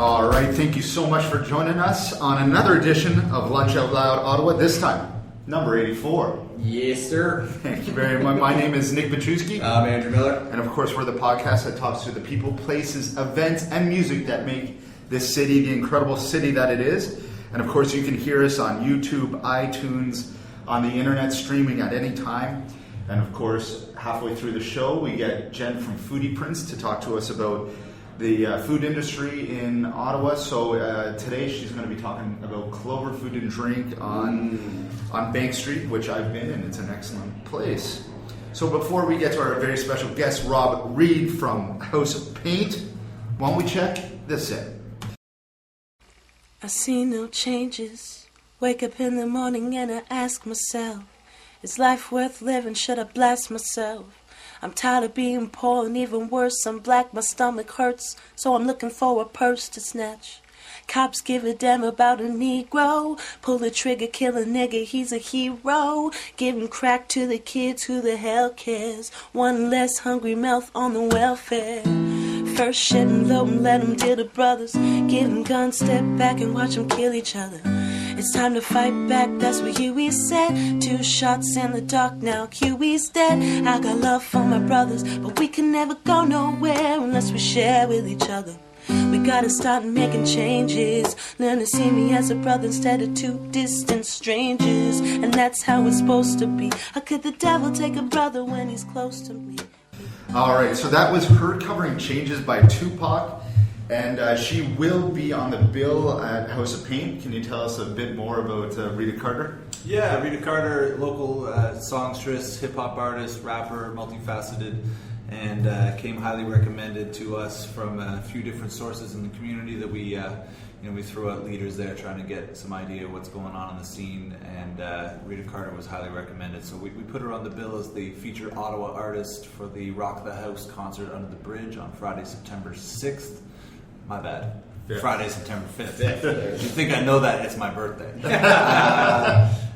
All right, thank you so much for joining us on another edition of Lunch Out Loud Ottawa, this time, number 84. Yes, sir. Thank you very much. My name is Nick Petruski. I'm Andrew Miller. And of course, we're the podcast that talks to the people, places, events, and music that make this city the incredible city that it is. And of course, you can hear us on YouTube, iTunes, on the internet, streaming at any time. And of course, halfway through the show, we get Jen from Foodie Prince to talk to us about the food industry in Ottawa. So today she's going to be talking about Clover Food and Drink on Bank Street, which I've been in. It's an excellent place. So before we get to our very special guest, Rob Reed from House of Paint, why don't we check this in? I see no changes. Wake up in the morning and I ask myself, is life worth living? Should I blast myself? I'm tired of being poor and even worse, I'm black, my stomach hurts, so I'm looking for a purse to snatch. Cops give a damn about a Negro, pull the trigger, kill a nigga, he's a hero. Giving crack to the kids, who the hell cares? One less hungry mouth on the welfare. First shit and load and let them deal to brothers. Give them guns, step back and watch them kill each other. It's time to fight back, that's what Huey said. 2 shots in the dark, now Huey's dead. I got love for my brothers, but we can never go nowhere unless we share with each other. We gotta start making changes. Learn to see me as a brother instead of 2 distant strangers. And that's how it's supposed to be. How could the devil take a brother when he's close to me? Alright, so that was her covering Changes by Tupac. And she will be on the bill at House of Paint. Can you tell us a bit more about Rita Carter? Yeah, Rita Carter, local songstress, hip-hop artist, rapper, multifaceted, and came highly recommended to us from a few different sources in the community that we throw out leaders there trying to get some idea of what's going on in the scene, and Rita Carter was highly recommended. So we put her on the bill as the featured Ottawa artist for the Rock the House concert under the bridge on Friday, September 6th. My bad. Fifth. Friday, September 5th. You think I know that? It's my birthday.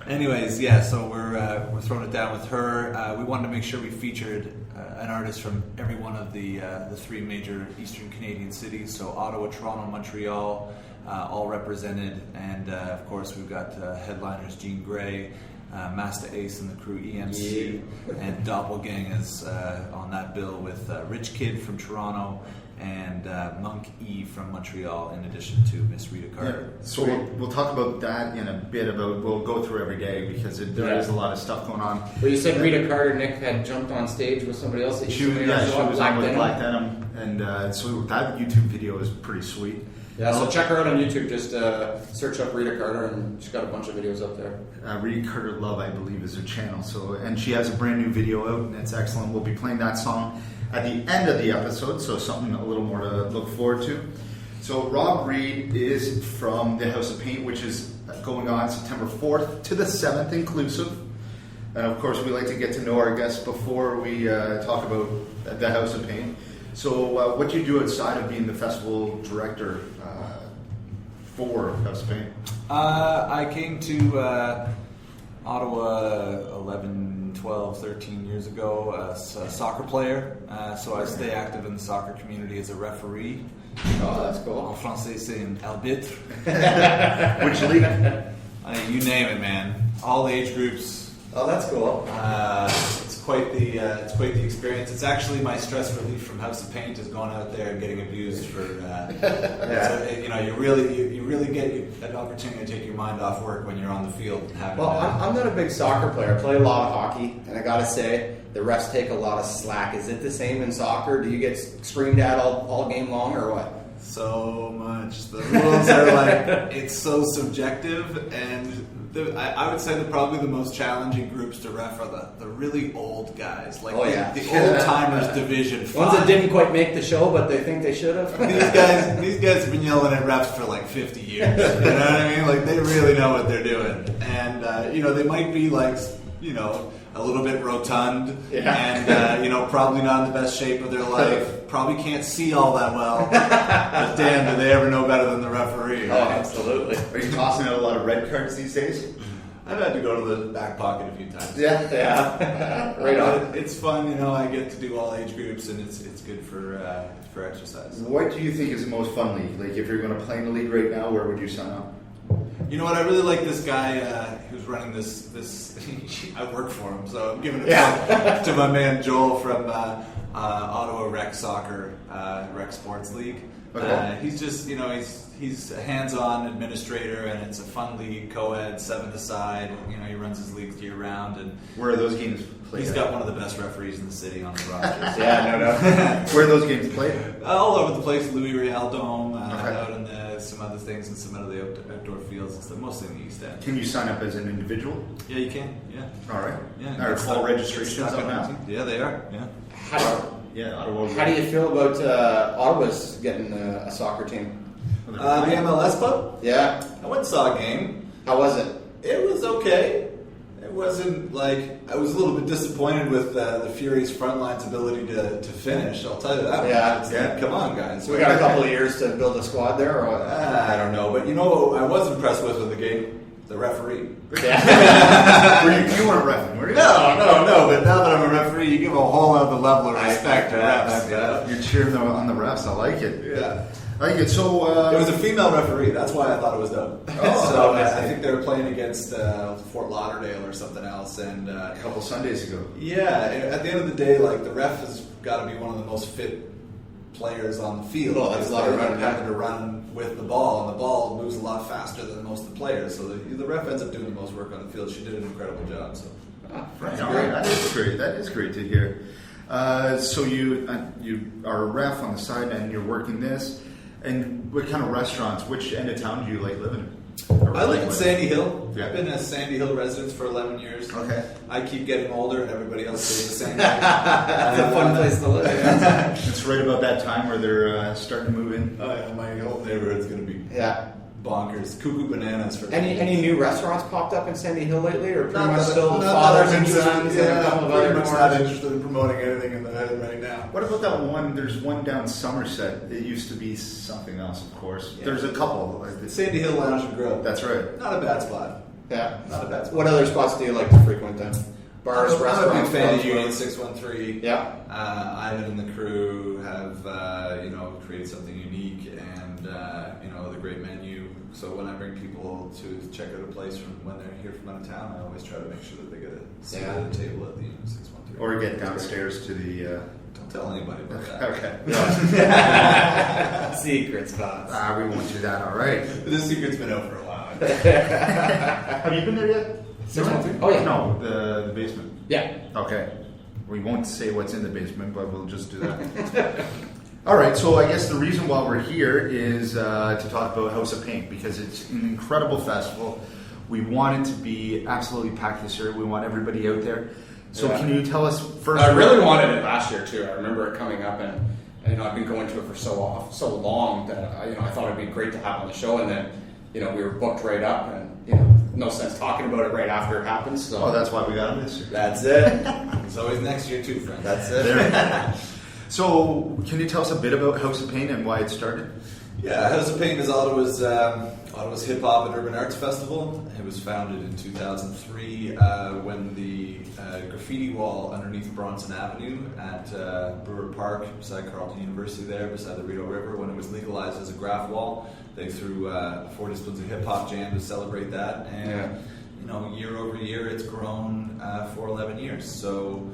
Anyways, yeah, so we're throwing it down with her. We wanted to make sure we featured an artist from every one of the 3 major Eastern Canadian cities. So Ottawa, Toronto, Montreal, all represented. And of course, we've got headliners Jean Grey, Master Ace and the crew EMC, and Doppelgang is on that bill with Rich Kid from Toronto and Monk E from Montreal, in addition to Miss Rita Carter. Yeah. So we'll talk about that in a bit. We'll go through every day because there is a lot of stuff going on. Well, you said Rita Carter, Nick, had jumped on stage with somebody else. She was on with Black Denim, and so that YouTube video is pretty sweet. Yeah, so check her out on YouTube. Just search up Rita Carter, and she's got a bunch of videos up there. Rita Carter Love, I believe, is her channel. And she has a brand new video out, and it's excellent. We'll be playing that song at the end of the episode, so something a little more to look forward to. So Rob Reed is from the House of Paint, which is going on September 4th to the 7th inclusive. And of course, we like to get to know our guests before we talk about the House of Paint. So what do you do outside of being the festival director for House of Paint? I came to Ottawa 11, 12, 13 years ago as a soccer player. So I stay active in the soccer community as a referee. Oh, that's cool. En français, c'est un arbitre. Which league? You name it, man. All age groups. Oh, that's cool. It's quite the experience. It's actually my stress relief from House of Paint is going out there and getting abused for. You really get an opportunity to take your mind off work when you're on the field and having. Well, I'm not a big soccer player. I play a lot of hockey, and I gotta say the refs take a lot of slack. Is it the same in soccer? Do you get screamed at all game long, or what? So much. The rules are like it's so subjective, and I would say that probably the most challenging groups to ref are the really old guys, like the old timers division 5. Ones that didn't quite make the show, but they think they should have. These guys have been yelling at refs for like 50 years. You know what I mean? Like they really know what they're doing, and they might be like a little bit rotund, and probably not in the best shape of their life. Probably can't see all that well. But damn, do they ever know better than the referee? Right? Oh, absolutely. Are you tossing out a lot of red cards these days? I've had to go to the back pocket a few times. Yeah. Right on. It's fun, you know. I get to do all age groups, and it's good for exercise. What do you think is the most fun league? Like, if you're going to play in a league right now, where would you sign up? You know what? I really like this guy who's running this. I work for him, so I'm giving it to my man Joel from Ottawa Rec Soccer, Rec Sports League. Okay. He's just, you know, he's a hands-on administrator, and it's a fun league, co-ed, 7-a-side. You know, he runs his leagues year-round, and Where are those games played? he's got one of the best referees in the city on the roster. Yeah, Where are those games played? All over the place, Louis Riel Dome, Okay. out in some other things, and some of the outdoor fields and stuff, mostly in the East End. Can you sign up as an individual? Yeah, you can. Yeah. All right. Yeah. Are Get full stuck- registrations get stuck on on that? the team. Yeah, they are. Yeah. How do you feel about Ottawa's getting a soccer team? The MLS pub? Yeah. I went and saw a game. How was it? It was okay. It wasn't like I was a little bit disappointed with the Fury's front line's ability to finish. I'll tell you that. Yeah. Much. It's like, come on, guys. So we got a couple of years to build a squad there, or what? I don't know, but you know, what I was impressed with the game. The referee. Yeah. You weren't reffing, were you? No. But now that I'm a referee, you give a whole other level of respect to refs. Yeah. You're cheering on the refs. I like it. Yeah. I like it. So It was a female referee. That's why I thought it was dope. Oh, so I I see. think they were playing against Fort Lauderdale or something else. And a couple Sundays ago. yeah, at the end of the day, like the ref has got to be one of the most fit players on the field. Well, that's a lot of running, having to run with the ball, and the ball moves a lot faster than most of the players. So the ref ends up doing the most work on the field. She did an incredible job. So Right. That is great. That is great to hear. So you are a ref on the side, and you're working this. And what kind of restaurants? Which end of town do you like living in? Or I live in with? Sandy Hill. Yeah. I've been a Sandy Hill resident for 11 years. Okay. I keep getting older, and everybody else stays the same. It's a fun place to live. It's right about that time where they're starting to move in. Oh yeah, my whole neighborhood's gonna be Yeah. bonkers, cuckoo bananas for Any new restaurants popped up in Sandy Hill lately, or pretty much that- still not that fathers I'm and interested- sons and a couple of pretty other much bars? not interested in promoting anything in the hood right now. What about that one? There's one down Somerset. It used to be something else, of course. Yeah. There's a couple. Sandy Hill Lounge and Grill. That's right. Not a bad spot. Yeah. Not a bad spot. What other spots do you like to frequent then? Bars, I'm a restaurants, big fan of clubs, Union bars? 613. Yeah. Ivan and the crew have created something unique, and the great menu. So when I bring people to check out a place from when they're here from out of town, I always try to make sure that they get a seat at the table at the Union 613. Or get downstairs to the. Don't tell anybody about that. Okay. Secret spots. We won't do that. All right. The secret's been out for a while. Have you been there yet? 613? Oh, yeah. No, the basement. Yeah. Okay. We won't say what's in the basement, but we'll just do that. All right, so I guess the reason why we're here is to talk about House of Paint, because it's an incredible festival. We want it to be absolutely packed this year. We want everybody out there. So Yeah. can you tell us first? I really wanted it last year too. I remember it coming up, and I've been going to it for so long that I thought it'd be great to have on the show. And then we were booked right up, and no sense talking about it right after it happens. So Oh, that's why we got him this year. that's it. It's always next year too, friends. That's it. There we go. So can you tell us a bit about House of Paint and why it started? Yeah, House of Paint is Ottawa's Hip Hop and Urban Arts Festival. It was founded in 2003 when the graffiti wall underneath Bronson Avenue at Brewer Park, beside Carleton University there, beside the Rita River, when it was legalized as a graph wall, they threw 4 disciplines of hip hop jam to celebrate that. And year over year, it's grown for 11 years. So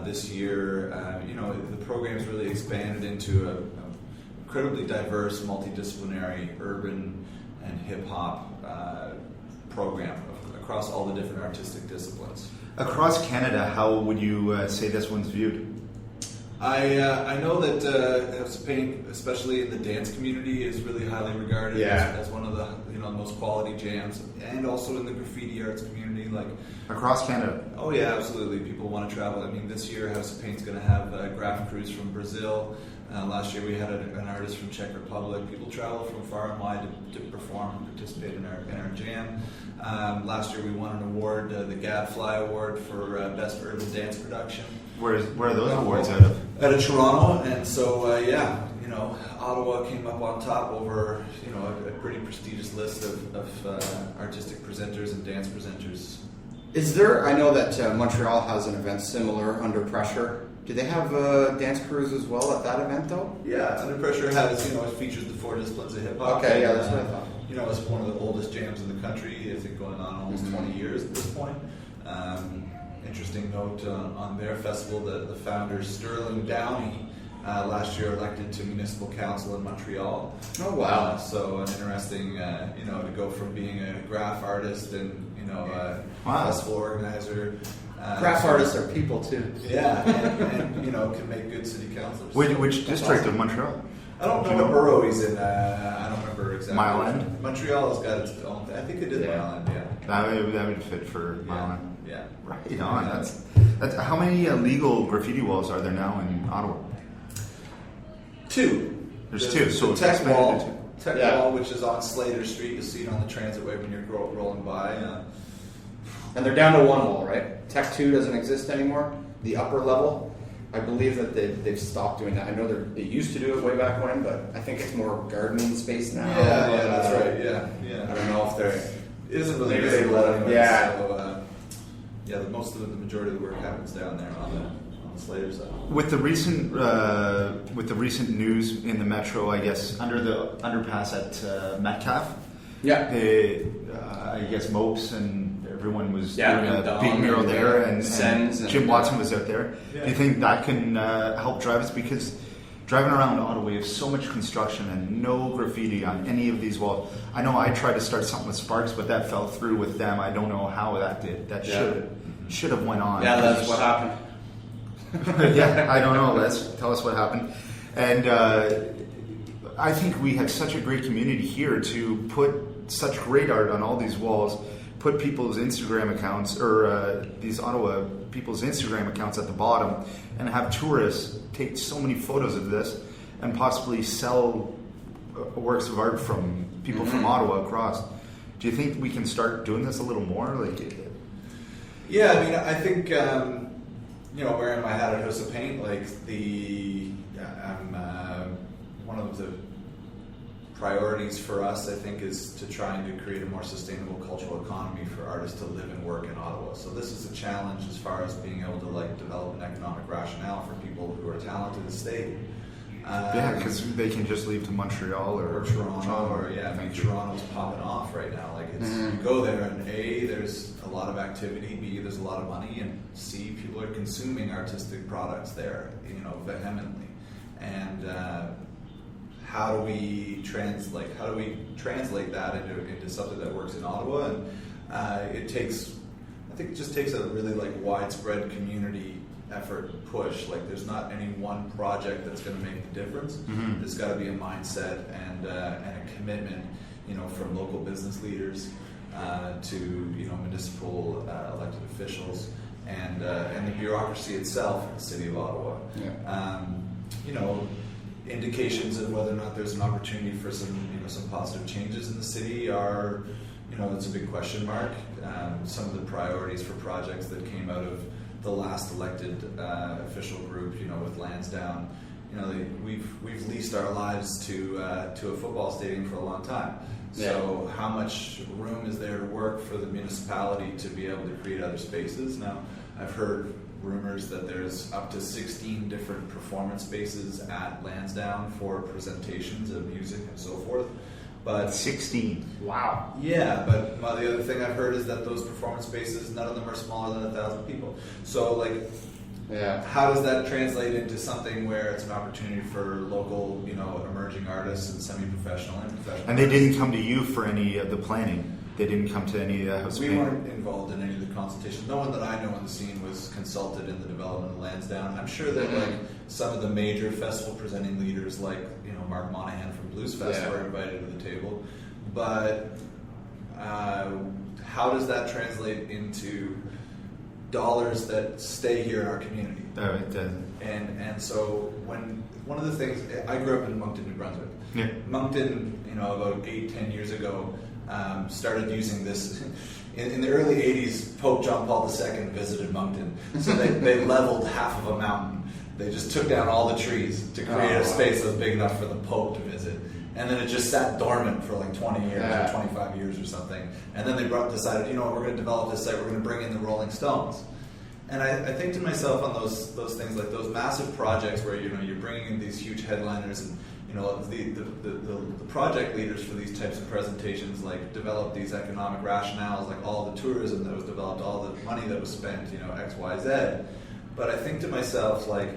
this year, the program's really expanded into a incredibly diverse, multidisciplinary, urban and hip-hop program across all the different artistic disciplines. Across Canada, how would you say this one's viewed? I know that House of Paint, especially in the dance community, is really highly regarded as one of the most quality jams, and also in the graffiti arts community, like Across Canada? Oh yeah, absolutely. People want to travel. I mean, this year House of Paint's going to have graph crews from Brazil. Last year we had an artist from Czech Republic. People travel from far and wide to perform and participate in our jam. Last year we won an award, the Gadfly Award for Best Urban Dance Production. Where are those awards out of? Out of Toronto, and so Ottawa came up on top over, a pretty prestigious list of artistic presenters and dance presenters. Is there? I know that Montreal has an event similar, Under Pressure. Do they have dance crews as well at that event, though? Yeah, Under Pressure has, it features the 4 disciplines of hip hop. Okay, yeah, that's what I thought. It's one of the oldest jams in the country. I think going on almost 20 years at this point. Interesting note on their festival, the founder Sterling Downey last year elected to municipal council in Montreal. Oh wow! So an interesting, to go from being a graph artist and a festival organizer. Graph artists are people too. Yeah, and can make good city councilors. Which district of Montreal? I don't know what borough he's in. I don't remember exactly. Mile End? Montreal has got its own thing. I think it is Mile End, yeah. That would fit for Mile End. Yeah. Right on. That's how many illegal graffiti walls are there now in Ottawa? 2. There's 2, so the it's Tech expanded Wall, to 2. Tech Wall, which is on Slater Street. You see it on the transitway when you're rolling by. And they're down to 1 wall, right? Tech 2 doesn't exist anymore. The upper level, I believe that they've stopped doing that. I know they used to do it way back when, but I think it's more gardening space now. Yeah, that's right. Yeah. I don't know if they're. It isn't really Maybe they visible let them. anyway, Yeah. So, the majority of the work happens down there on the Slater side. With the recent news in the metro, I guess under the underpass at Metcalfe, I guess Mopes and everyone was doing a big mural there, and Jim Watson was out there. Yeah. Do you think that can help drive us? Because driving around Ottawa, we have so much construction and no graffiti on any of these walls. I know I tried to start something with Sparks, but that fell through with them. I don't know how that did. That should have went on. Yeah, that's what happened. Yeah, I don't know. Tell us what happened. And I think we have such a great community here to put such great art on all these walls, put people's Instagram accounts, or these Ottawa people's Instagram accounts at the bottom, and have tourists take so many photos of this and possibly sell works of art from people from Ottawa across. Do you think we can start doing this a little more? Yeah, I mean, I think, wearing my hat at House of Paint, one of the priorities for us, I think, is to trying to create a more sustainable cultural economy for artists to live and work in Ottawa. So this is a challenge as far as being able to develop an economic rationale for people who are talented to stay. Because they can just leave to Montreal or Toronto, Toronto's popping off right now. You go there and A, there's a lot of activity, B, there's a lot of money, and C, people are consuming artistic products there, vehemently. And how do we translate that into something that works in Ottawa? And it takes a really widespread community effort push. There's not any one project that's going to make the difference. There's got to be a mindset and a commitment, from local business leaders to municipal elected officials and the bureaucracy itself in the city of Ottawa. Indications of whether or not there's an opportunity for some positive changes in the city are, it's a big question mark. Some of the priorities for projects that came out of the last elected official group, with Lansdowne, we've leased our lives to a football stadium for a long time. So how much room is there to work for the municipality to be able to create other spaces? Now, I've heard rumors that there's up to 16 different performance spaces at Lansdowne for presentations of music and so forth. But 16. Wow. Yeah, but the other thing I've heard is that those performance spaces, none of them are smaller than 1,000 people. So, how does that translate into something where it's an opportunity for local, emerging artists and semi-professional and professional And they didn't come to you for any of the planning? They didn't come to any of the House of Paint? We weren't involved in any of the consultations. No one that I know in the scene was consulted in the development of Lansdowne. I'm sure that some of the major festival presenting leaders, Mark Monahan from Blues Fest, were invited to the table. But how does that translate into dollars that stay here in our community? Oh, it doesn't. And so one of the things, I grew up in Moncton, New Brunswick. Yeah. Moncton, about 8-10 years ago, started using this. In the early 80s, Pope John Paul II visited Moncton, so they leveled half of a mountain They just took down all the trees to create a space that was big enough for the Pope to visit. And then it just sat dormant for like 20 years or 25 years or something. And then they decided, you know what, we're going to develop this site, we're going to bring in the Rolling Stones. And I think to myself on those things, like those massive projects where, you know, you're bringing in these huge headliners and, you know, the project leaders for these types of presentations, like, develop these economic rationales, like all the tourism that was developed, all the money that was spent, you know, X, Y, Z. But I think to myself, like,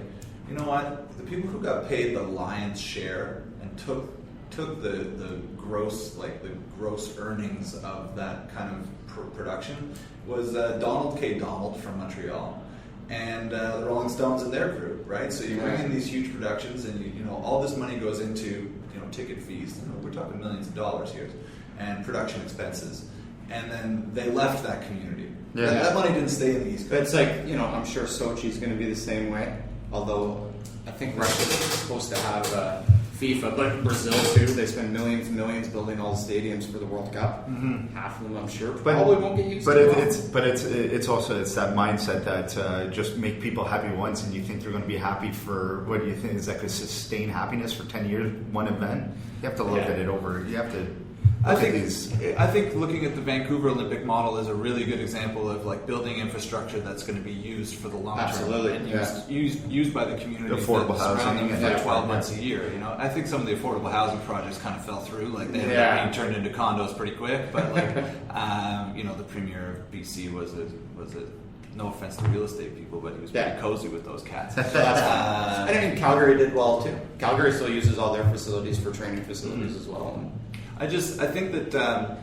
you know what, the people who got paid the lion's share and took the gross earnings of that kind of production was Donald K. Donald from Montreal and the Rolling Stones and their crew, right? So you bring in these huge productions, and you know all this money goes into, you know, ticket fees. You know, we're talking millions of dollars here, and production expenses, and then they left that community. Yeah. That money didn't stay in the East Coast. But it's like, you know, I'm sure Sochi's going to be the same way. Although I think Russia's supposed to have FIFA, but Brazil too. They spend millions and millions building all the stadiums for the World Cup. Mm-hmm. Half of them, I'm sure, probably won't get used. But it's also that mindset that just make people happy once, and you think they're going to be happy for, what do you think is that could sustain happiness for 10 years? One event, you have to look at it over. You have to. I think looking at the Vancouver Olympic model is a really good example of like building infrastructure that's going to be used for the long term. Absolutely, and used by the community affordable that surround housing them for 12 months a year. You know, I think some of the affordable housing projects kind of fell through. Like they ended up being turned into condos pretty quick. But like, you know, the premier of BC was a no offense to real estate people, but he was pretty cozy with those cats. I mean, Calgary did well too. Calgary still uses all their facilities for training facilities as well. I think that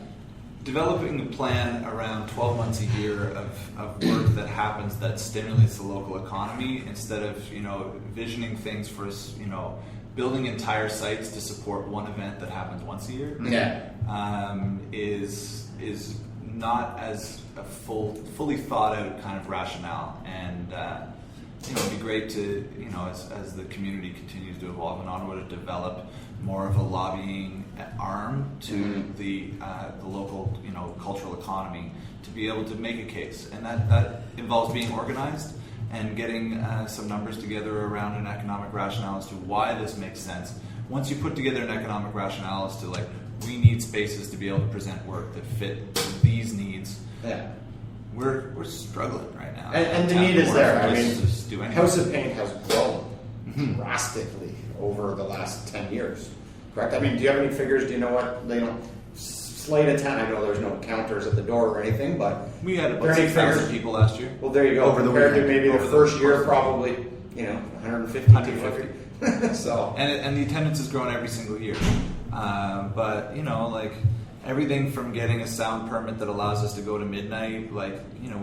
developing a plan around 12 months a year of work that happens that stimulates the local economy, instead of, you know, visioning things for, you know, building entire sites to support one event that happens once a year, is not as a fully thought out kind of rationale. And you know, it'd be great to, you know, as the community continues to evolve in Ottawa, to develop more of a lobbying arm to the local, you know, cultural economy to be able to make a case, and that involves being organized and getting some numbers together around an economic rationale as to why this makes sense. Once you put together an economic rationale as to, like, we need spaces to be able to present work that fit these needs. Yeah. We're struggling right now. And the need is there. I mean, House of Paint has grown drastically over the last 10 years, correct? I mean, do you have any figures? Do you know what, you know, Slate of 10, I know there's no counters at the door or anything, but we had about 6,000 people last year. Well, there you go. Over the compared weekend. To maybe the first year, probably, you know, 150, 250. So. And the attendance has grown every single year. But, you know, like, everything from getting a sound permit that allows us to go to midnight, like, you know,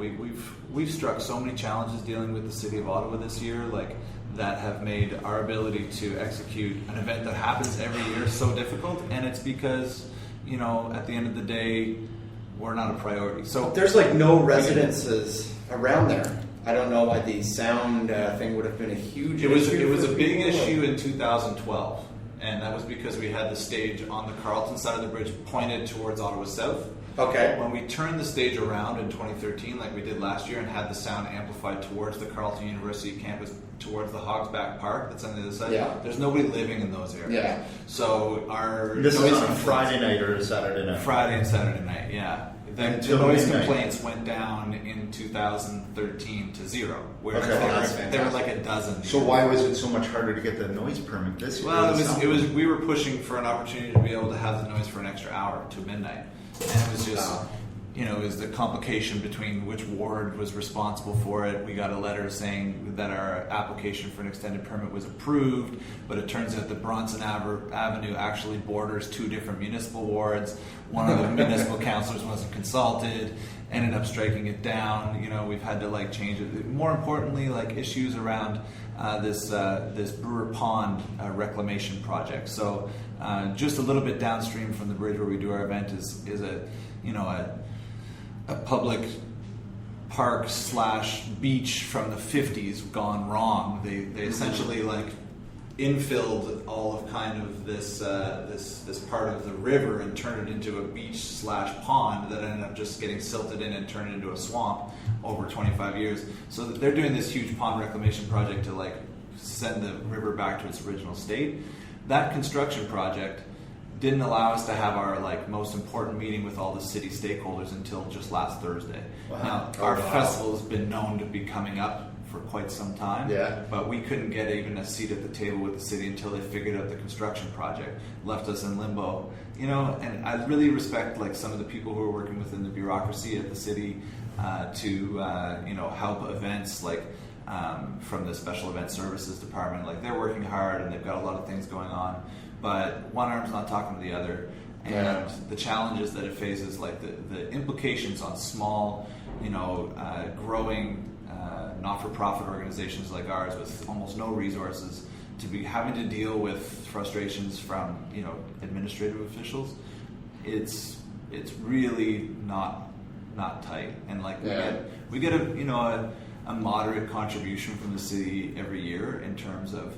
we've struck so many challenges dealing with the city of Ottawa this year, like, that have made our ability to execute an event that happens every year so difficult. And it's because, you know, at the end of the day, we're not a priority. So there's like no residences around there. I don't know why the sound thing would have been a huge issue. It was a big issue in 2012. And that was because we had the stage on the Carleton side of the bridge pointed towards Ottawa South. Okay. When we turned the stage around in 2013, like we did last year, and had the sound amplified towards the Carleton University campus, towards the Hogsback Park that's on the other side, there's nobody living in those areas. Yeah. So our This is on Friday night or Saturday night? Friday and Saturday night, yeah. The noise complaints went down in 2013 to 0, whereas there were like a dozen. So why was it so much harder to get the noise permit this year? Well, it was we were pushing for an opportunity to be able to have the noise for an extra hour to midnight, and it was just, you know, it was the complication between which ward was responsible for it. We got a letter saying that our application for an extended permit was approved, but it turns out that Bronson Avenue actually borders 2 different municipal wards. One of the municipal councillors wasn't consulted, ended up striking it down. You know, we've had to like change it. More importantly, like issues around this Brewer Pond reclamation project. So just a little bit downstream from the bridge where we do our event is a, you know, a public park / beach from the 50s gone wrong. They essentially like infilled all of kind of this part of the river and turned it into a beach / pond that ended up just getting silted in and turned into a swamp over 25 years. So that they're doing this huge pond reclamation project to like send the river back to its original state. That construction project didn't allow us to have our most important meeting with all the city stakeholders until just last Thursday. Wow. Now, our festival has been known to be coming up for quite some time, but we couldn't get even a seat at the table with the city until they figured out the construction project, left us in limbo. And I really respect some of the people who are working within the bureaucracy at the city to help events from the special event services department. They're working hard and they've got a lot of things going on, but one arm's not talking to the other. And the challenges that it faces, the implications on small, growing not-for-profit organizations like ours with almost no resources, to be having to deal with frustrations from administrative officials, it's really not tight. And we get a moderate contribution from the city every year in terms of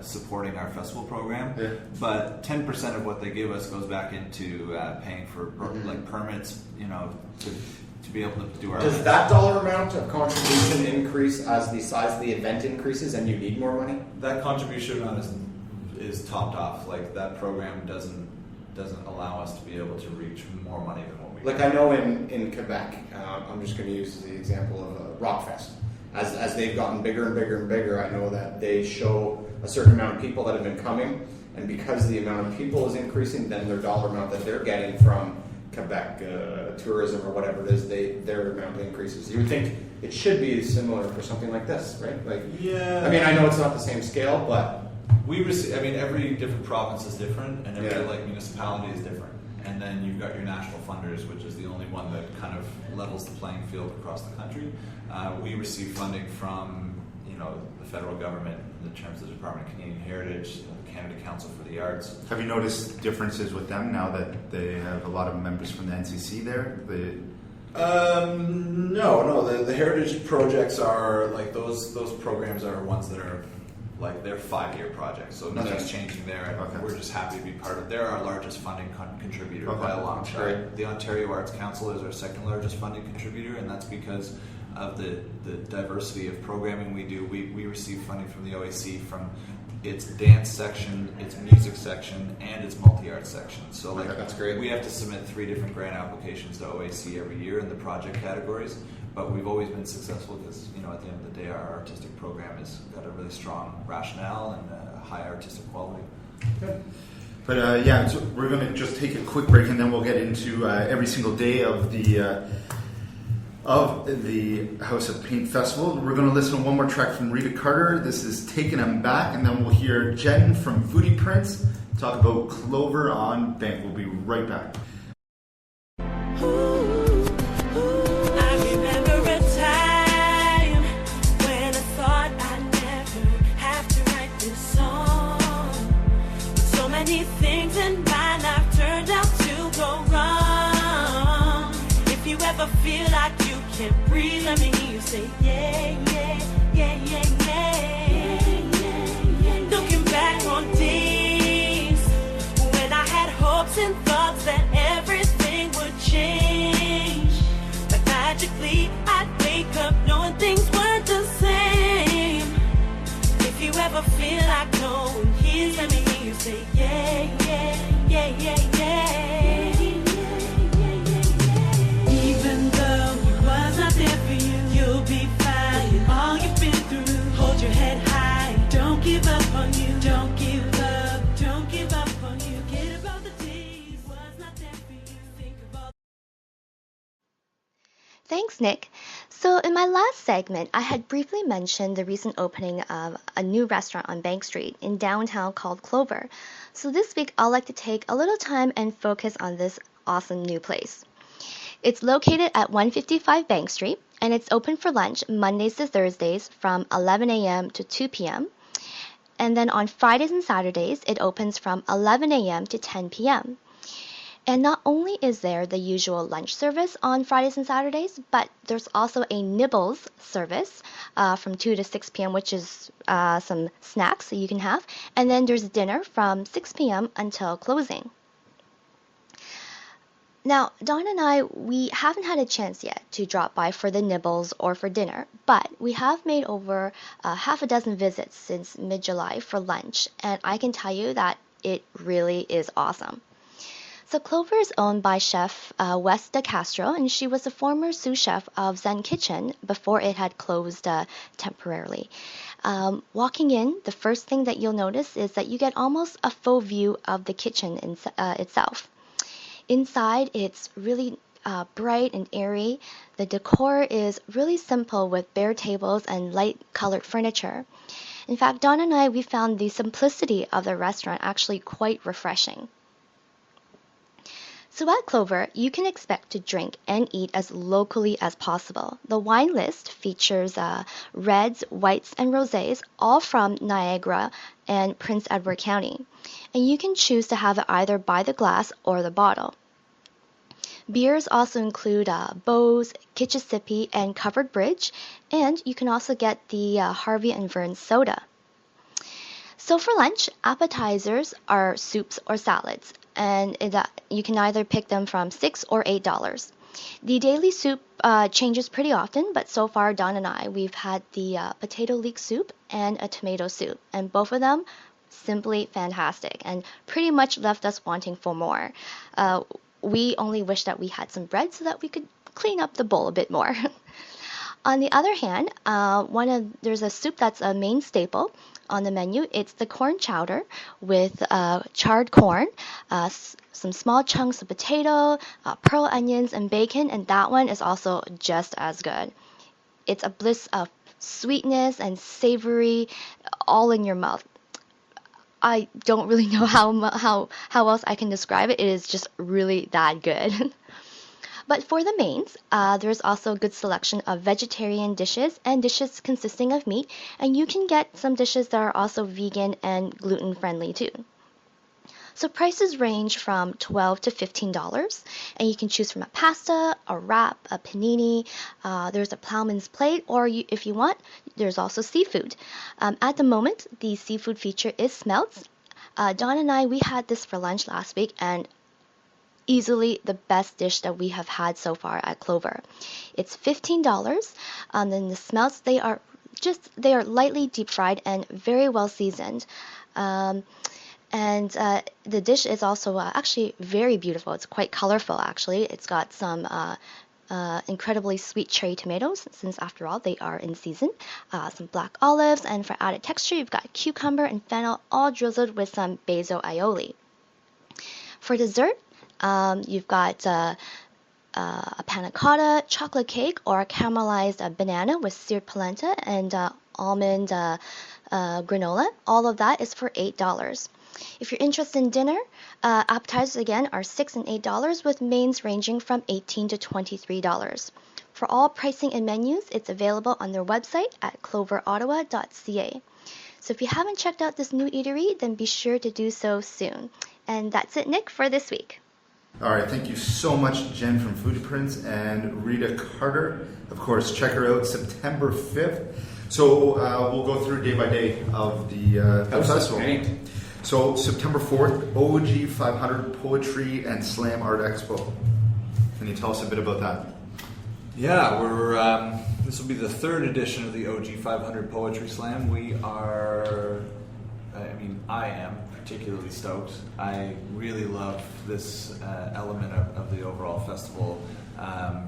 supporting our festival program, but 10% of what they give us goes back into paying for permits, to be able to do our. Does that dollar amount of contribution increase as the size of the event increases and you need more money? That contribution amount is topped off. That program doesn't allow us to be able to reach more money than what we. I know in Quebec, I'm just going to use the example of Rockfest. As they've gotten bigger and bigger and bigger, I know that they show a certain amount of people that have been coming, and because the amount of people is increasing, then their dollar amount that they're getting from Quebec tourism or whatever it is, their amount increases. You would think it should be similar for something like this, right? I mean, I know it's not the same scale, but we receive. I mean, every different province is different, and every municipality is different. And then you've got your national funders, which is the only one that kind of levels the playing field across the country. We receive funding from the federal government in terms of the Department of Canadian Heritage, the Canada Council for the Arts. Have you noticed differences with them now that they have a lot of members from the NCC there? No. The heritage projects are those programs are ones that are they're 5-year projects, so nothing's changing there. Okay. We're just happy to be part of. They're our largest funding contributor by a long shot. The Ontario Arts Council is our second largest funding contributor, and that's because of the diversity of programming we do. We receive funding from the OAC from its dance section, its music section, and its multi-art section. So that's great. We have to submit 3 different grant applications to OAC every year in the project categories. But we've always been successful because, at the end of the day, our artistic program has got a really strong rationale and a high artistic quality. Good. But so we're going to just take a quick break, and then we'll get into every single day of the House of Paint Festival. We're going to listen to one more track from Rita Carter. This is Taking 'Em Back, and then we'll hear Jen from Foodie Prints talk about Clover on Bank. We'll be right back. Things in my life turned out to go wrong. If you ever feel like you can't breathe, let me hear you say yeah, yeah, yeah, yeah, yeah. Looking back on days when I had hopes and thoughts that everything would change, but magically I'd wake up knowing things weren't the same. If you ever feel like no one hears, let me hear you say yeah, yeah, yeah, yeah, yeah. Even though he was not there for you, you'll be fine. All you've been through, hold your head high. Don't give up on you. Don't give up. Don't give up on you. Forget about the days he was not there for you. Think about. Thanks, Nick. So in my last segment, I had briefly mentioned the recent opening of a new restaurant on Bank Street in downtown called Clover. So this week, I'd like to take a little time and focus on this awesome new place. It's located at 155 Bank Street, and it's open for lunch Mondays to Thursdays from 11 a.m. to 2 p.m. And then on Fridays and Saturdays, it opens from 11 a.m. to 10 p.m. And not only is there the usual lunch service on Fridays and Saturdays, but there's also a nibbles service from 2 to 6 p.m., which is some snacks that you can have. And then there's dinner from 6 p.m. until closing. Now, Dawn and I, we haven't had a chance yet to drop by for the nibbles or for dinner, but we have made over half a dozen visits since mid-July for lunch, and I can tell you that it really is awesome. So Clover is owned by chef Wes De Castro, and she was a former sous chef of Zen Kitchen before it had closed temporarily. Walking in, the first thing that you'll notice is that you get almost a full view of the kitchen itself. Inside, it's really bright and airy. The decor is really simple with bare tables and light-colored furniture. In fact, Dawn and I, we found the simplicity of the restaurant actually quite refreshing. So at Clover, you can expect to drink and eat as locally as possible. The wine list features reds, whites, and rosés, all from Niagara and Prince Edward County. And you can choose to have it either by the glass or the bottle. Beers also include Bose, Kitchissippi, and Covered Bridge, and you can also get the Harvey and Vern soda. So for lunch, appetizers are soups or salads, and you can either pick them from $6 or $8. The daily soup changes pretty often, but so far Dawn and I, we've had the potato leek soup and a tomato soup, and both of them simply fantastic and pretty much left us wanting for more. We only wish that we had some bread so that we could clean up the bowl a bit more. On the other hand, there's a soup that's a main staple on the menu. It's the corn chowder with charred corn, some small chunks of potato, pearl onions, and bacon, and that one is also just as good. It's a bliss of sweetness and savory all in your mouth. I don't really know how else I can describe it. It is just really that good. But for the mains, there's also a good selection of vegetarian dishes and dishes consisting of meat, and you can get some dishes that are also vegan and gluten-friendly too. So prices range from $12 to $15, and you can choose from a pasta, a wrap, a panini. There's a plowman's plate, or if you want, there's also seafood. At the moment, the seafood feature is smelts. Dawn and I, we had this for lunch last week, and easily the best dish that we have had so far at Clover. It's $15, and then the smelts, they are lightly deep fried and very well seasoned. And the dish is also actually very beautiful. It's quite colorful, actually. It's got some incredibly sweet cherry tomatoes, since after all they are in season, some black olives, and for added texture, you've got cucumber and fennel all drizzled with some basil aioli. For dessert, you've got a panna cotta, chocolate cake, or a caramelized banana with seared polenta and almond granola. All of that is for $8. If you're interested in dinner, appetizers again are $6 and $8, with mains ranging from $18 to $23. For all pricing and menus, it's available on their website at cloverottawa.ca. So if you haven't checked out this new eatery, then be sure to do so soon. And that's it, Nick, for this week. All right, thank you so much, Jen from Foodie Prince and Rita Carter. Of course, check her out September 5th. So we'll go through day by day of the festival. Great. So September 4th, OG 500 Poetry and Slam Art Expo. Can you tell us a bit about that? Yeah, this will be the third edition of the OG 500 Poetry Slam. I am particularly stoked. I really love this element of the overall festival.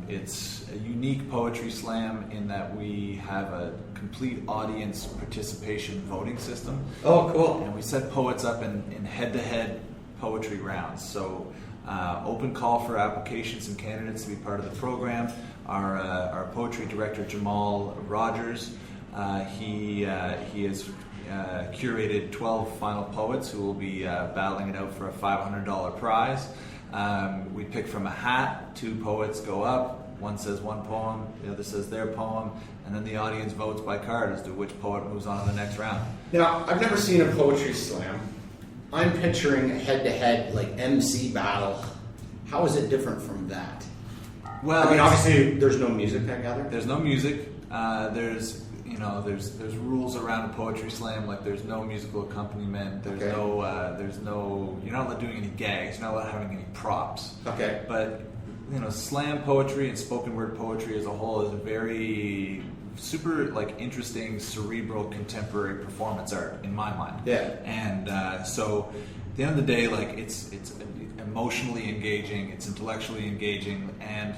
It's a unique poetry slam in that we have a complete audience participation voting system. Oh, cool. And we set poets up in head-to-head poetry rounds. So open call for applications and candidates to be part of the program. Our poetry director, Jamal Rogers, he has curated 12 final poets who will be battling it out for a $500 prize. We pick from a hat, 2 poets go up, one says one poem, the other says their poem, and then the audience votes by card as to which poet moves on to the next round. Now, I've never seen a poetry slam. I'm picturing a head-to-head, like, MC battle. How is it different from that? Well, I mean, obviously, there's no music, I gather. There's no music. There's rules around a poetry slam, like there's no musical accompaniment. There's no You're not doing any gags. You're not having any props. Okay. But slam poetry and spoken word poetry as a whole is a very super interesting, cerebral, contemporary performance art in my mind. Yeah. And so at the end of the day, it's emotionally engaging, it's intellectually engaging, and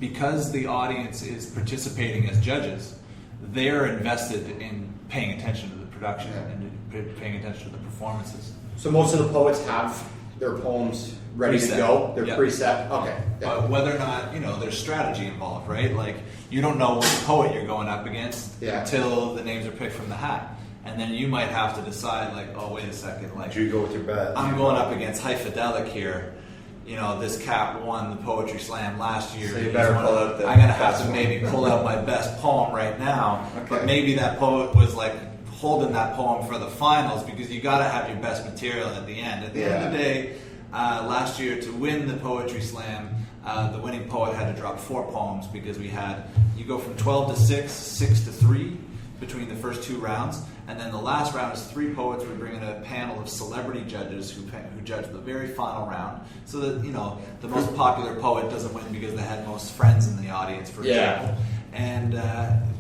because the audience is participating as judges, they're invested in paying attention to the production and paying attention to the performances. So most of the poets have their poems ready to go. They're preset. Okay. Yeah. But whether or not there's strategy involved, right? You don't know what poet you're going up against until the names are picked from the hat, and then you might have to decide, oh, wait a second, do you go with your bet? I'm going up against Hyphedelic here. This cat won the poetry slam last year. So you better pull out I'm gonna have to maybe pull out my best poem right now. Okay. But maybe that poet was holding that poem for the finals, because you got to have your best material at the end. At the end of the day, last year to win the poetry slam, the winning poet had to drop 4 poems, because you go from 12 to 6, 6 to 3 between the first 2 rounds, and then the last round is 3 poets. We bring in a panel of celebrity judges who judge the very final round, so that the most popular poet doesn't win because they had most friends in the audience, for example. And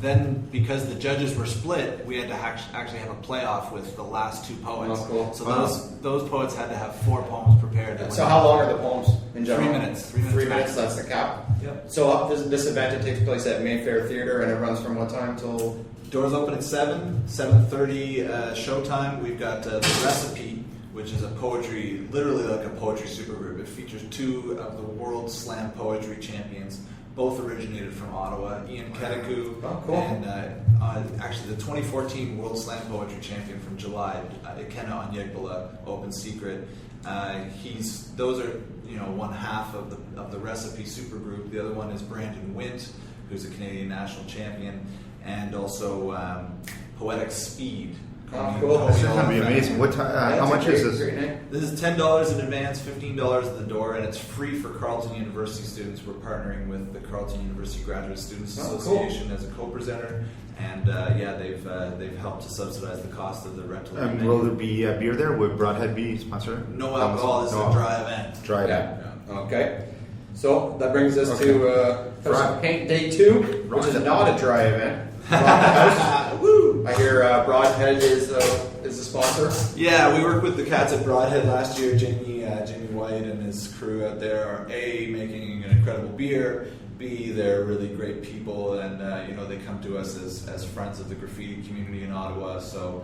then, because the judges were split, we had to actually have a playoff with the last 2 poets. Oh, cool. So those poets had to have 4 poems prepared. So how long are the poems in general? 3 minutes. 3 minutes, that's the cap? Yep. So this event, it takes place at Mayfair Theatre, and it runs from what time till? Doors open at 7:30 showtime. We've got The Recipe, which is literally like a poetry supergroup. It features 2 of the world slam poetry champions, both originated from Ottawa. Ian Ketaku, and actually the 2014 World Slam Poetry Champion from July, Ikenna Onyegbala, Open Secret. Those are one half of the Recipe supergroup. The other one is Brandon Wint, who's a Canadian national champion, and also Poetic Speed. Cool. This is going to be amazing. What time? How much is this? This is $10 in advance, $15 at the door, and it's free for Carleton University students. We're partnering with the Carleton University Graduate Students Association as a co-presenter, and they've helped to subsidize the cost of the rental. And will there be beer there? Would Broadhead be sponsored? No alcohol. This is a dry event. Dry event. Yeah. Okay. So that brings us to Paint Day 2, which is not a dry event. Woo! I hear Broadhead is the sponsor. Yeah, we worked with the cats at Broadhead last year. Jamie White and his crew out there are making an incredible beer. B, they're really great people, and they come to us as friends of the graffiti community in Ottawa. So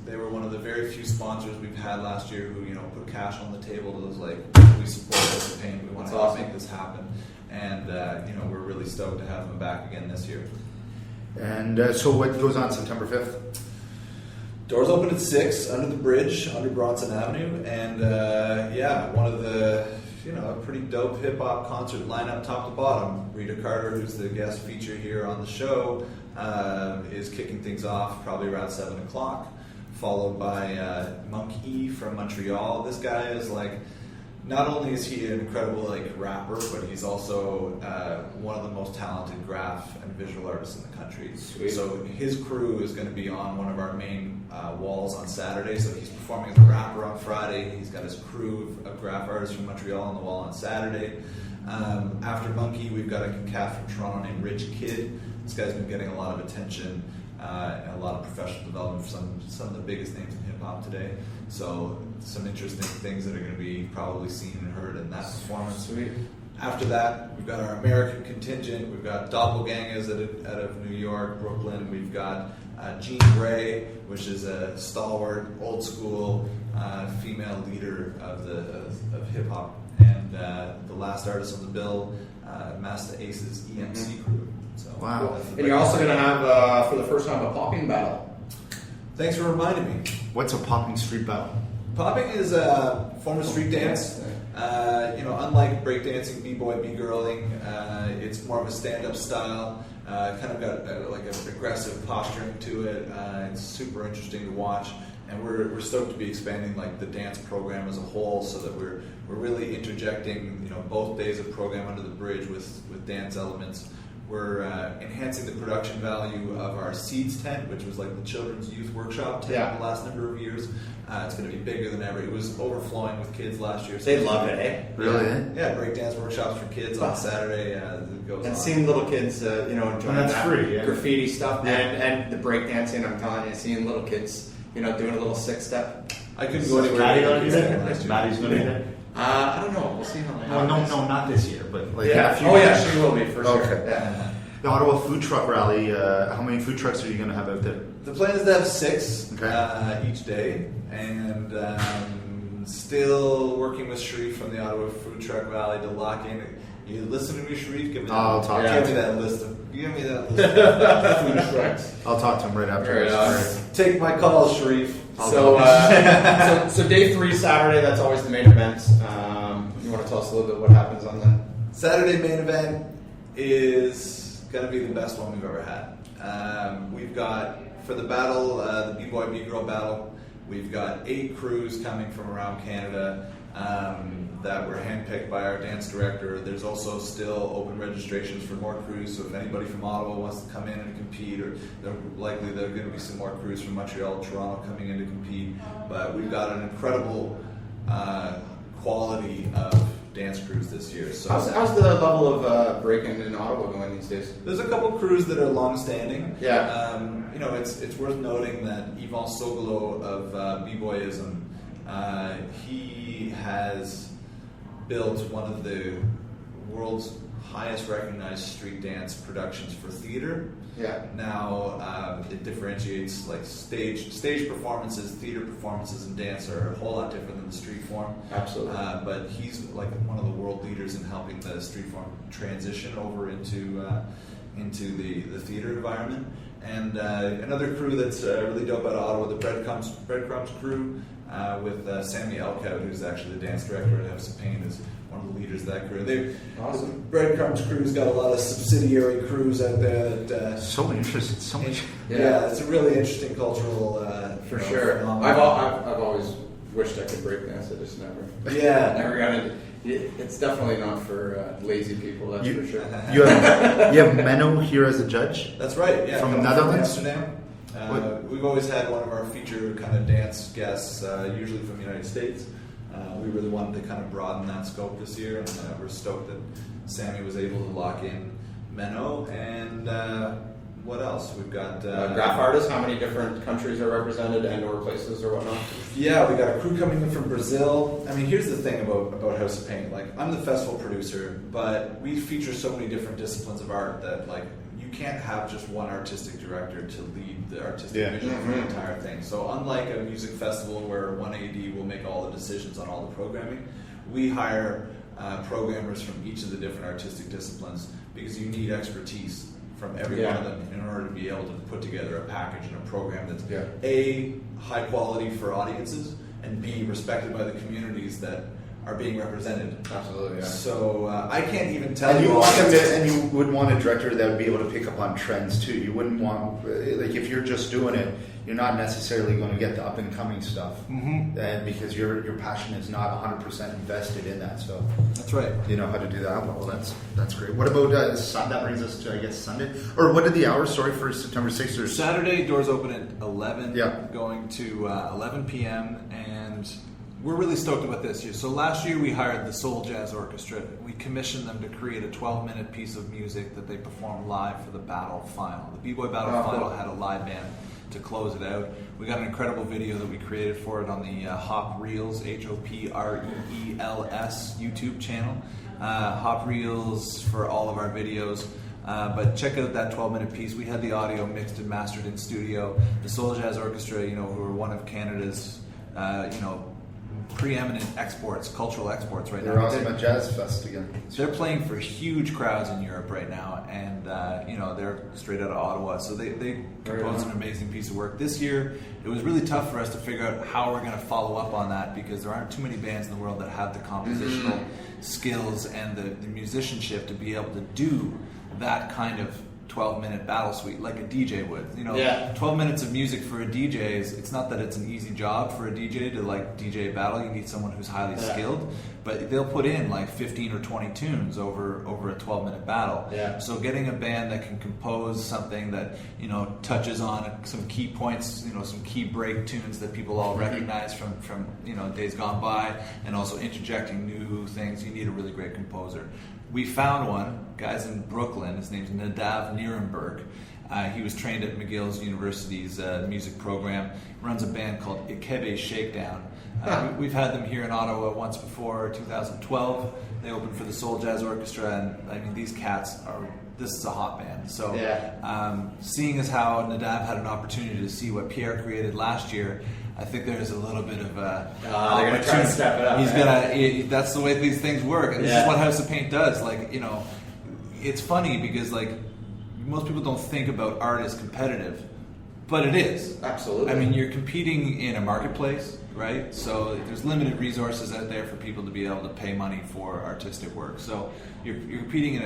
they were one of the very few sponsors we've had last year who put cash on the table. It was we support this paint. We want to help make this happen, and we're really stoked to have them back again this year. And so what goes on September 5th? Doors open at 6 under the bridge, under Bronson Avenue, and one of the a pretty dope hip hop concert lineup top to bottom. Rita Carter, who's the guest feature here on the show, is kicking things off probably around 7 o'clock, followed by Monk E from Montreal. This guy is not only is he an incredible rapper, but he's also one of the most talented graph and visual artists in the country. Sweet. So his crew is going to be on one of our main walls on Saturday. So he's performing as a rapper on Friday. He's got his crew of graph artists from Montreal on the wall on Saturday. After Monkey, we've got a cat from Toronto named Rich Kid. This guy's been getting a lot of attention and a lot of professional development for some of the biggest names in hip hop today. So some interesting things that are going to be probably seen and heard in that performance. Sweet. After that, we've got our American contingent. We've got Doppelgangers out of New York, Brooklyn. We've got Jean Grey, which is a stalwart, old school female leader of hip hop, and the last artist on the bill, Master Ace's EMC crew. So, wow! And you're also going to have, for the first time, a popping battle. Thanks for reminding me. What's a popping street battle? Popping is a form of street dance. Unlike breakdancing, b-boy, b-girling, it's more of a stand-up style. Kind of got an aggressive posturing to it. It's super interesting to watch, and we're stoked to be expanding the dance program as a whole, so that we're really interjecting both days of program under the bridge with dance elements. We're enhancing the production value of our Seeds tent, which was like the children's youth workshop tent the last number of years. It's going to be bigger than ever. It was overflowing with kids last year. So They love it, eh? Really? Yeah, breakdance workshops for kids on Saturday. It goes And on. seeing little kids, enjoying that's that free, yeah. graffiti stuff Yeah. and the breakdancing, I'm telling you, seeing little kids, doing a little 6-step. I couldn't go anywhere. Maddie near gonna be kids there? last year. Maddie's gonna be there? I don't know. We'll see how No, not this year, but like in a Yeah. few Oh, yeah, years. she will be for sure. Okay. Yeah. The Ottawa Food Truck Rally, how many food trucks are you going to have out there? The plan is to have 6 Okay. each day, and still working with Sharif from the Ottawa Food Truck Rally to lock in. You listen to me, Sharif. Give me that. I'll talk to Give me him. that list. Give me that list of food trucks. I'll talk to him right after. Right on. this. Take my call, Sharif. So day 3 Saturday, that's always the main event. You want to tell us a little bit what happens on that? Saturday main event is going to be the best one we've ever had. We've got, for the battle, the B-Boy, B-Girl battle, we've got 8 crews coming from around Canada that were handpicked by our dance director. There's also still open registrations for more crews, so if anybody from Ottawa wants to come in and compete, or there are going to be some more crews from Montreal, Toronto coming in to compete. But we've got an incredible quality of dance crews this year. So How's the level of breaking in Ottawa going these days? there's a couple crews that are long-standing. Yeah. It's worth noting that Yvon Sogolo of B-Boyism, he has built one of the world's highest recognized street dance productions for theater. Yeah. Now it differentiates like stage performances, theater performances, and dance are a whole lot different than the street form. Absolutely. But he's like one of the world leaders in helping the street form transition over into the theater environment. And another crew that's really dope out of Ottawa, the Breadcrumbs crew, with Sammy Elkout, who's actually the dance director at House of Pain, is one of the leaders of that crew. Awesome. The Breadcrumbs crew's got a lot of subsidiary crews out there that. So interesting. So much. Yeah, it's a really interesting cultural. For sure. phenomenon. I've always wished I could break dance. I just never. Yeah. Never got it. It's definitely not for lazy people. That's for sure. You have Menno here as a judge? That's right. Yeah, From coming Netherlands? Amsterdam. We've always had one of our feature kind of dance guests, usually from the United States. We really wanted to kind of broaden that scope this year, and we're stoked that Sammy was able to lock in Menno. And what else? We've got Graph artists. How many different countries are represented and/or places or whatnot? Yeah, we got a crew coming in from Brazil. I mean, here's the thing about House of Pain. Like, I'm the festival producer, but we feature so many different disciplines of art that, like, you can't have just one artistic director to lead the artistic vision for the entire thing. So unlike a music festival where one AD will make all the decisions on all the programming, we hire programmers from each of the different artistic disciplines because you need expertise from every one of them in order to be able to put together a package and a program that's A, high quality for audiences, and B, respected by the communities that are being represented. Absolutely, yeah. So I can't even tell And you. you would want a director that would be able to pick up on trends too. You wouldn't want, like, if you're just doing it, you're not necessarily going to get the up and coming stuff, and because your passion is not 100% invested in that. So That's right. you know how to do that. Well, that's great. What about that brings us to, I guess, Sunday, or what are the hours? Sorry, for September 6th or Saturday, doors open at 11, Yeah. going to 11 p.m., and we're really stoked about this year. So last year we hired the Soul Jazz Orchestra. We commissioned them to create a 12-minute piece of music that they performed live for the battle final. The B-Boy battle final had a live band to close it out. We got an incredible video that we created for it on the Hop Reels, HOPREELS YouTube channel. Hop Reels for all of our videos. But check out that 12-minute piece. We had the audio mixed and mastered in studio. The Soul Jazz Orchestra, who are one of Canada's, preeminent cultural exports right now. They're awesome at Jazz Fest again. They're playing for huge crowds in Europe right now, and they're straight out of Ottawa. So they composed an amazing piece of work. This year, it was really tough for us to figure out how we're going to follow up on that because there aren't too many bands in the world that have the compositional skills and the musicianship to be able to do that kind of 12-minute battle suite like a DJ would. 12 minutes of music for a DJ it's not that it's an easy job for a DJ to like DJ a battle. You need someone who's highly skilled, but they'll put in like 15 or 20 tunes over a 12-minute battle. Yeah. So getting a band that can compose something that touches on some key points, some key break tunes that people all recognize from days gone by, and also interjecting new things, you need a really great composer. We found one, guys in Brooklyn. His name's Nadav Nirenberg. He was trained at McGill's University's music program. Runs a band called Ikebe Shakedown. We've had them here in Ottawa once before, 2012. They opened for the Soul Jazz Orchestra, and I mean, these cats this is a hot band. So seeing as how Nadav had an opportunity to see what Pierre created last year, I think there's a little bit of a. They're going to try to step it up. That's the way these things work, and this is what House of Paint does. Like, it's funny because like most people don't think about art as competitive, but it is. Absolutely. I mean, you're competing in a marketplace, right? So there's limited resources out there for people to be able to pay money for artistic work. So you're competing in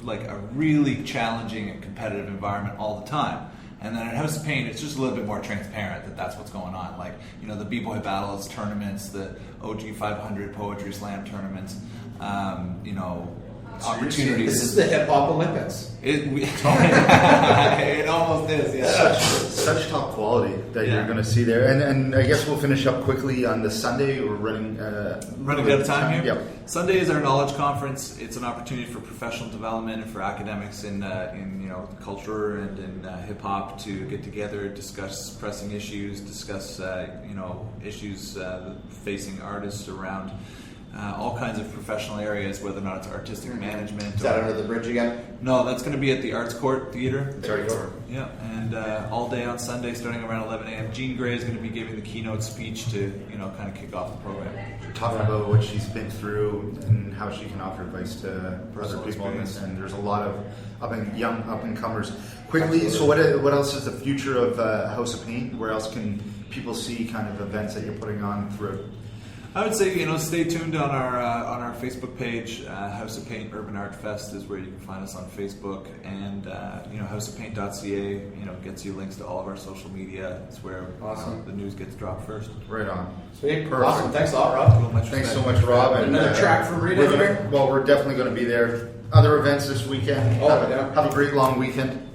a really challenging and competitive environment all the time. And then at House of Paint, it's just a little bit more transparent that that's what's going on. Like, the B-Boy Battles tournaments, the OG 500 Poetry Slam tournaments, opportunities. This is the Hip Hop Olympics. It almost is, yeah. Such top quality that you're going to see there. And I guess we'll finish up quickly on the Sunday. We're running out of time here? Yep. Sunday is our Knowledge Conference. It's an opportunity for professional development and for academics in culture and in hip-hop to get together, discuss pressing issues, discuss issues facing artists around all kinds of professional areas, whether or not it's artistic management. Is that under the bridge again? No, that's going to be at the Arts Court Theater. Arts Court. Yeah, and all day on Sunday, starting around 11 a.m. Jean Grey is going to be giving the keynote speech to, kind of kick off the program. Talking about what she's been through and how she can offer advice to other people on this, and there's a lot of young up-and-comers. Quickly, so what else is the future of House of Paint? Where else can people see kind of events that you're putting on through? I would say, stay tuned on our Facebook page. House of Paint Urban Art Fest is where you can find us on Facebook, and houseofpaint.ca gets you links to all of our social media. It's where the news gets dropped first. Right on. Sweet. Perfect. Awesome. Thanks a lot, Rob. Thanks so much, Rob. And another track from Rita here? We're definitely going to be there. Other events this weekend. Have a great long weekend.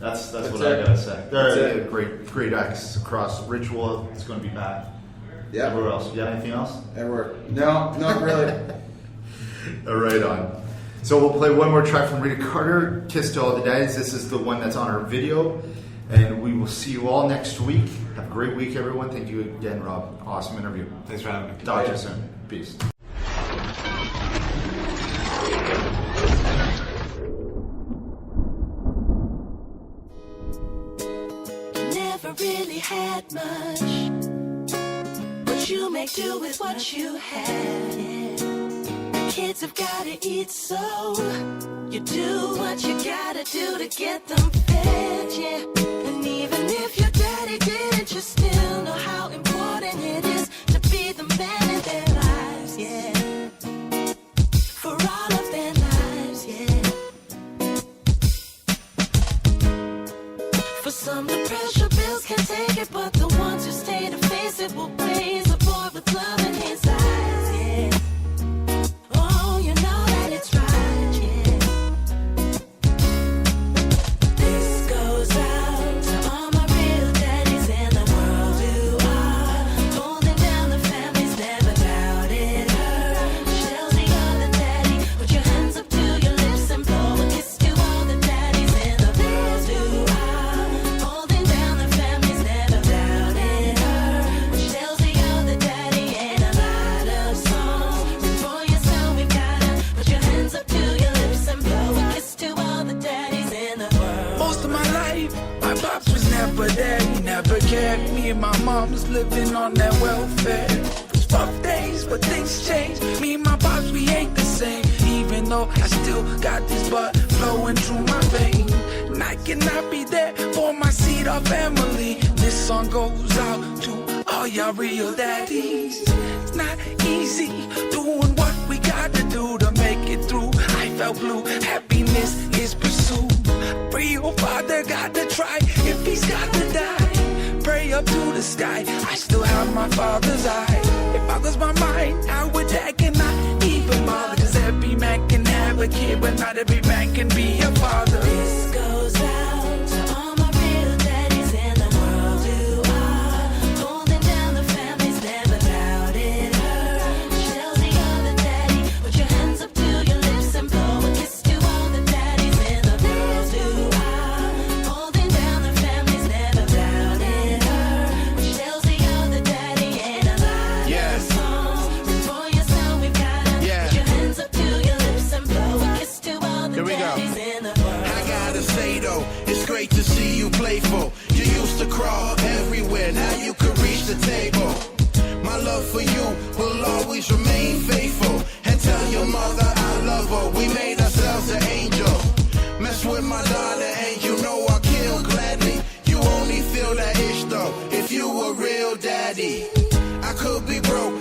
That's what I gotta say. There are great acts across. Ritual is going to be back. Yeah. Everywhere else. You got anything else? Everywhere. No, not really. Right on. So we'll play one more track from Rita Carter, Kiss to All the Daddies. This is the one that's on our video. And we will see you all next week. Have a great week, everyone. Thank you again, Rob. Awesome interview. Thanks for having me. Talk to you soon. Peace. Never really had much, but you make do with what you had. The kids have gotta eat, so you do what you gotta do to get them fed, yeah. And even if your daddy didn't, you still know how important it is to be the man in their lives, yeah. For all of their lives, yeah. For some, the pressure bills can take it, but the ones who stay to face it will raise a boy with love in his eyes, yeah. Oh, you know that it's right, yeah. This goes out to all my real daddies in the world who are holding down the families, never doubted her. Shells the other daddy, put your hands up to your lips and blow a kiss to all the daddies in the world who are holding down the families, never doubted her. Shells the other daddy in a lot of songs. And for yourself, we gotta put your hands up to your lips and blow a kiss to all the daddies in the world. Most of my life, my pops was never there. He never cared. Me and my mom was living on that welfare. It was rough days, but things changed. Me and my pops, we ain't the same. Even though I still got this blood flowing through my vein. And I cannot be there for my seed or family. This song goes out to all y'all real daddies. It's not easy doing what we gotta do to make it through. I felt blue. Happiness is pursued. Pray, oh Father God, to try if he's got to die. Pray up to the sky, I still have my Father's eye. If I lost my mind, how would that cannot even bother? Cause every man can have a kid, but not every man can be a father. This goes out to all my real daddies in the world who are holding down the families, never doubted her. Tell the other daddy, put your hands up to your lips and blow a kiss to all the daddies in the world who are holding down the families, never doubted her. Tell the other daddy in a line of songs. For yourself, we've gotta put your hands up to your lips and blow a kiss to all the daddies in the world. I gotta say though, it's great to see you playful. You used to crawl everywhere, now you can reach the table. My love for you will always remain faithful. And tell your mother I love her, we made ourselves an angel. Mess with my daughter and you know I'll kill gladly. You only feel that ish though, if you a real daddy. I could be broke,